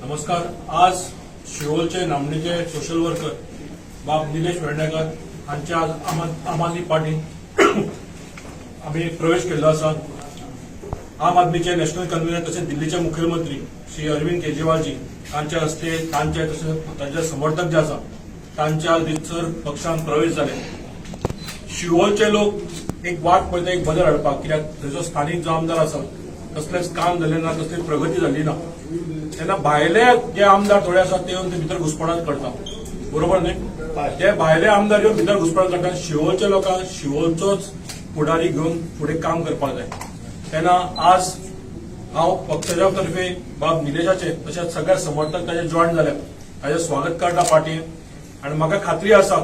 नमस्कार. आज शिरोळचे नामनेचे सोशल वर्कर बाब निलेश वेर्णेकर हांचे आज आम आदमी पार्टीत आम्ही प्रवेश केल्लो आसा. आम आदमीचे नॅशनल कन्व्हिनर तसेच दिल्लीचे मुख्यमंत्री श्री अरविंद केजरीवालजी हांच्या हस्ते तांचे तसेच तांचे समर्थक जे आसा तांच्या रितसर पक्षांत प्रवेश जाले. शिरोळचे लोक एक वाट पळयता एक बदल हाडपाक, कित्याक थंयचो स्थानीक जो आमदार आसा कसलेंच काम जालें ना, कसली प्रगती जाली ना. तेन्ना भायले जे आमदार थोडे आसात ते येवन भितर घुसपणात करता, बरोबर न्ही. ते भायले आमदार येवन भितर घुसपणात करता. शिरोळच्या लोकांक शिरोळचोच फुडारी घेवन फुडें काम करपाक जाय. तेन्ना आज हांव पक्षाच्या तर्फे बाब निलेशाचे तशेंच सगळ्या समर्थक ताचे जॉयन जाल्यात, ताचें स्वागत करता पार्टीन. आनी म्हाका खात्री आसा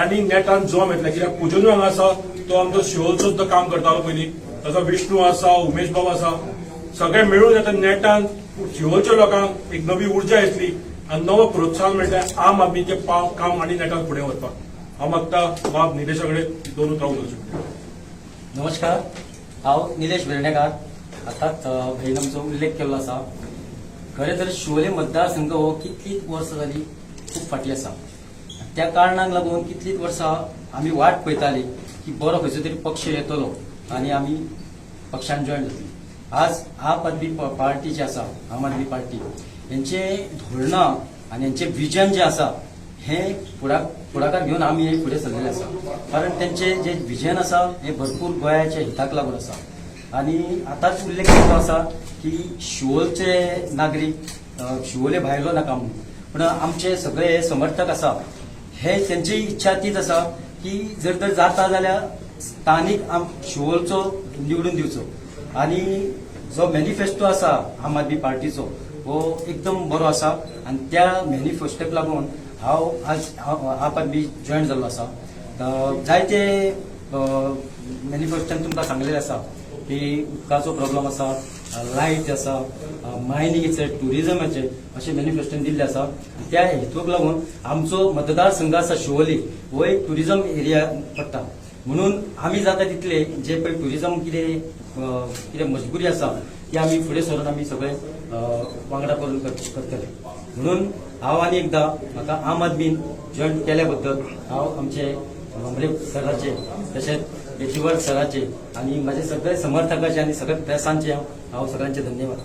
आनी नेटान जोम येतले, कित्याक पुजनू हांगा आसा तो आमचो शिरोळचोच तो काम करतालो पयलीं. तसो विष्णू आसा, उमेश बाब आसा, सगळे मेळून येता नेटान शिरोळच्या लोकांक एक नवी उर्जा येतली आनी नवो प्रोत्साहन मेळटा आम आदमीचे काम आनी नेटान फुडें वचपाक. हांव मागता बाब निलेशा कडेन दोन उतरां उलोवचें. नमस्कार. हांव निलेश वेर्णेकार. आतांच भयण आमचो उल्लेख केल्लो आसा. खरें तर शिवोले मतदारसंघ हो कितलींच वर्सां जाली खूब फाटी आसा. त्या कारणाक लागून कितलींच वर्सां आमी वाट पळयताली की बरो खंयचो तरी पक्ष येतलो आनी आमी पक्षान जॉयन जातली. आज आम आदमी पार्टी जी आसा, आम आदमी पार्टी यांचे धोरणां आनी यांचे विजन जे आसा हे फुडाकार घेवन आमी हे फुडें सरलेले आसा. कारण त्यांचे जे विजन आसा हे भरपूर गोंयाच्या हिताक लागून आसा. आनी आतांच उल्लेख केल्लो आसा की शिवोलचे नागरीक शिवोले भायलो नाका म्हणून, पूण आमचे सगळे समर्थक आसा हे त्यांची इच्छा तीच आसा की जर तर जाता जाल्यार स्थानीक शिवोलचो निवडून दिवचो. आनी जो मॅनिफेस्टो आसा आम आदमी पार्टीचो हो एकदम बरो आसा. आनी त्या मॅनिफेस्टोक लागून हांव आज आम आदमी जॉयन जाल्लो आसा. जायते मॅनिफेस्टोन तुमकां सांगलेलें आसा की उदकाचो प्रॉब्लम आसा, लायट आसा, मायनिंगचे, टुरिजमाचे अशें मॅनिफेस्टोन दिल्ले आसा. त्या हेतूक लागून आमचो मतदारसंघ आसा शिवोली हो एक टुरिजम एरिया पडटा. म्हणून आमी जाता तितले जे पळय टुरिजम कितें मजबुरी आसा ती आमी फुडें सरून आमी सगळे वांगडा करून करतले. म्हणून हांव आनी एकदां म्हाका आम आदमीन जॉयन केल्या बद्दल हांव आमचे भांबरे सराचे तशेंच केजरीवाल सराचे आनी म्हाजे सगळे समर्थकाचे आनी सगळे प्रेसांचे हांव सगळ्यांचे धन्यवाद.